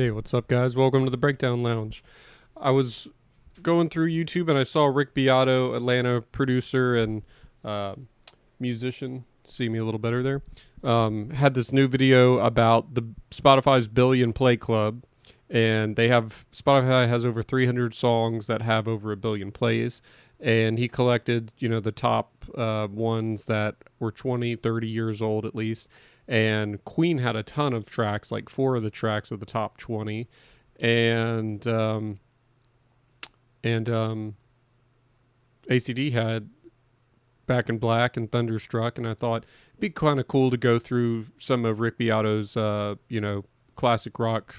Hey, what's up, guys? Welcome to the Breakdown Lounge. I was going through YouTube and I saw Rick Beato, Atlanta producer and musician. See me a little better there. Had this new video about the Spotify's Billion Play Club, and Spotify has over 300 songs that have over 1 billion plays, and he collected, the top ones that were 20, 30 years old at least. And Queen had a ton of tracks, like 4 of the tracks of the top 20, and ACD had Back in Black and Thunderstruck, and I thought it'd be kind of cool to go through some of Rick Beato's, classic rock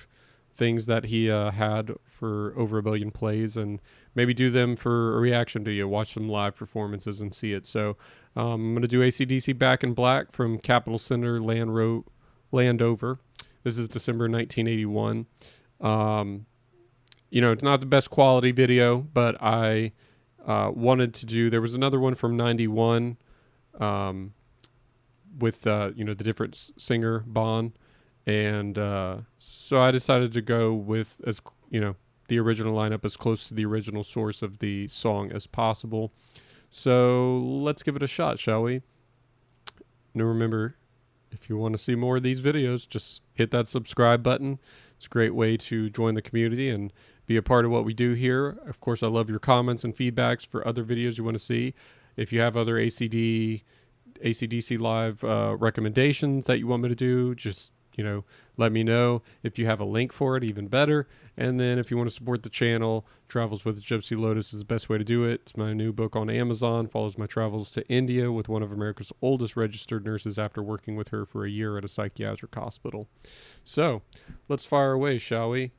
things that he had for over 1 billion plays, and maybe do them for a reaction video, watch some live performances and see it. So I'm going to do ACDC Back in Black from Capitol Center, Landover. This is December 1981. It's not the best quality video, but I wanted to do, there was another one from 91 with, the different singer, Bon. And so I decided to go with, the original lineup as close to the original source of the song as possible. So let's give it a shot, shall we? Now remember, if you want to see more of these videos, just hit that subscribe button. It's a great way to join the community and be a part of what we do here. Of course, I love your comments and feedbacks for other videos you want to see. If you have other ACDC live recommendations that you want me to do, just let me know. If you have a link for it, even better. And then if you want to support the channel, Travels with Gypsy Lotus is the best way to do it. It's my new book on Amazon, follows my travels to India with one of America's oldest registered nurses after working with her for a year at a psychiatric hospital. So let's fire away, shall we?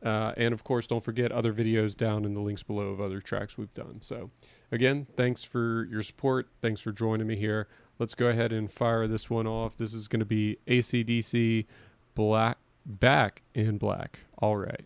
And of course, don't forget other videos down in the links below of other tracks we've done. So again, thanks for your support. Thanks for joining me here. Let's go ahead and fire this one off. This is going to be ACDC Back in Black. All right.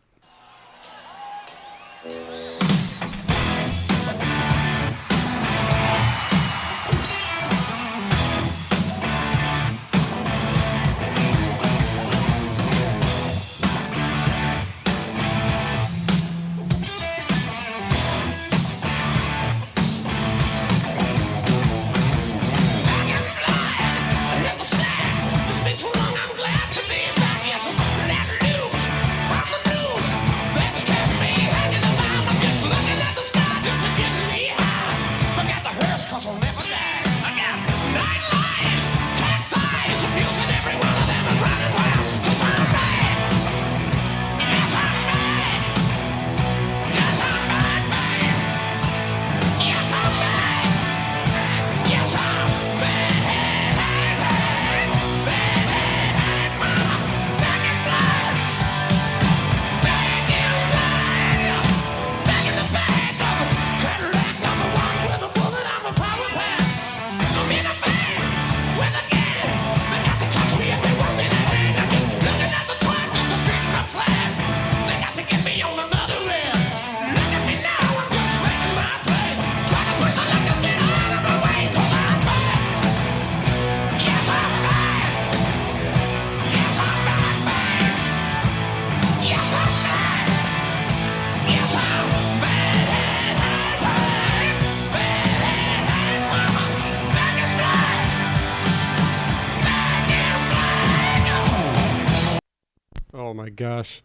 Oh my gosh.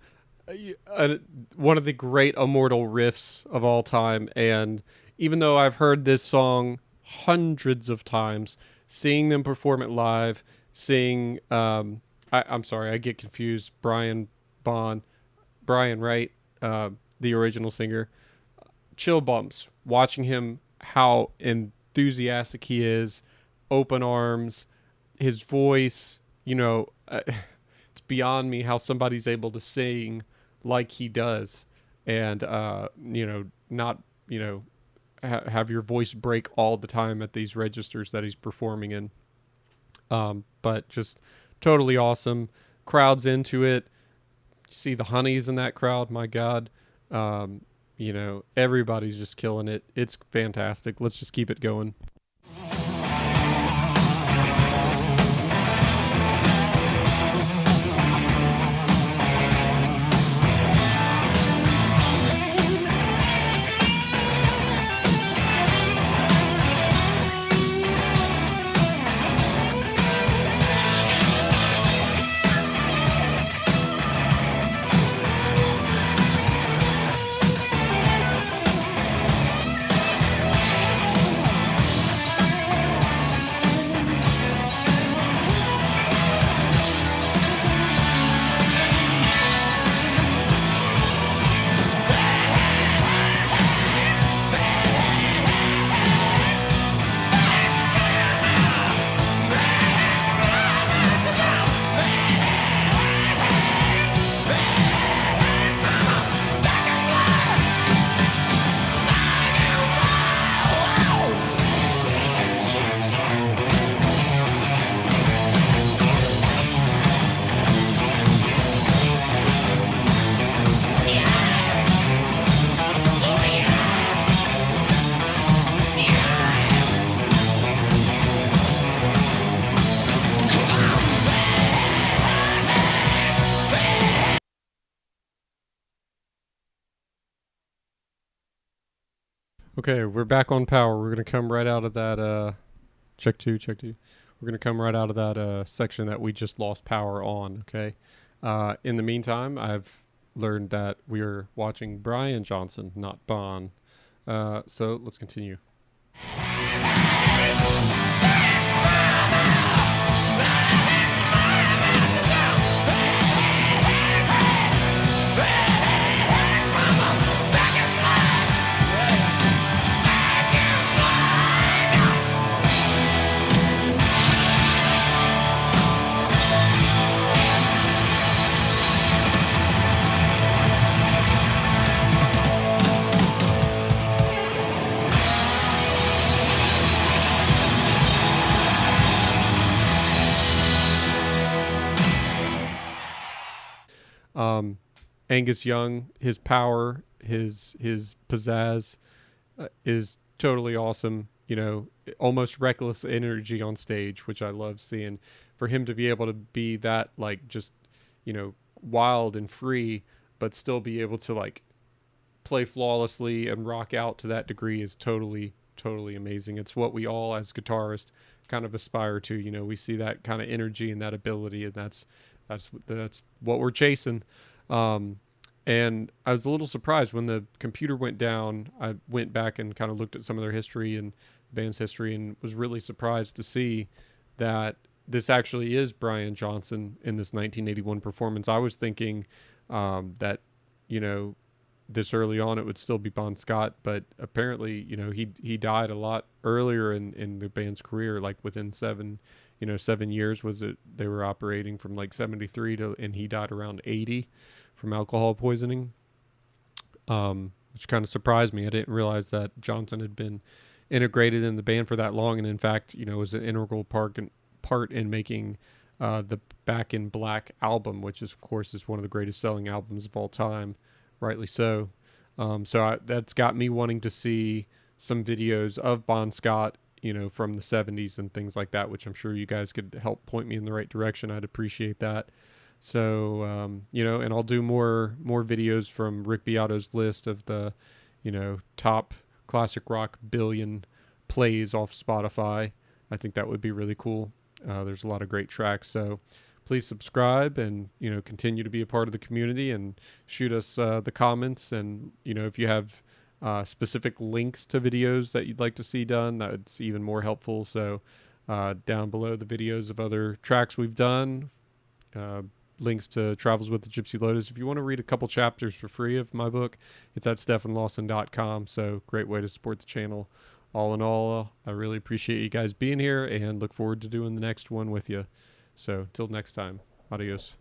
One of the great immortal riffs of all time. And even though I've heard this song hundreds of times, seeing them perform it live, I'm sorry, I get confused. Brian, right? The original singer. Chill bumps. Watching him, how enthusiastic he is, open arms, his voice, it's beyond me how somebody's able to sing like he does, and not have your voice break all the time at these registers that he's performing in. But just totally awesome. Crowd's into it. You see the honeys in that crowd, my God. Everybody's just killing it. It's fantastic. Let's just keep it going. Okay, we're back on power. We're gonna come right out of that. Check two, check two. We're gonna come right out of that section that we just lost power on. Okay. In the meantime, I've learned that we're watching Brian Johnson, not Bon. So let's continue. Um, Angus Young, his power, his pizzazz is totally awesome. You know, almost reckless energy on stage, which I love seeing. For him to be able to be that like just, you know, wild and free, but still be able to like play flawlessly and rock out to that degree is totally amazing. It's what we all as guitarists kind of aspire to. You know, we see that kind of energy and that ability, and that's what we're chasing. Um, and I was a little surprised when the computer went down. I went back and kind of looked at some of their history and the band's history, and was really surprised to see that this actually is Brian Johnson in this 1981 performance. I was thinking that, you know, this early on it would still be Bon Scott, but apparently, you know, he died a lot earlier in the band's career, like within 7 years was it they were operating from like 73 to, and he died around 80 from alcohol poisoning, which kind of surprised me. I didn't realize that Johnson had been integrated in the band for that long, and in fact, you know, was an integral part in making the Back in Black album, which is, of course, is one of the greatest selling albums of all time, rightly so. That's got me wanting to see some videos of Bon Scott, you know, from the 70s and things like that, which I'm sure you guys could help point me in the right direction. I'd appreciate that. So, you know, and I'll do more videos from Rick Beato's list of the, you know, top classic rock billion plays off Spotify. I think that would be really cool. There's a lot of great tracks. So please subscribe and, you know, continue to be a part of the community and shoot us the comments. And, you know, if you have specific links to videos that you'd like to see done, that's even more helpful. So down below the videos of other tracks we've done, links to Travels with the Gypsy Lotus. If you want to read a couple chapters for free of my book, it's at stefanlawson.com. So great way to support the channel. All in all, I really appreciate you guys being here and look forward to doing the next one with you. So till next time, adios.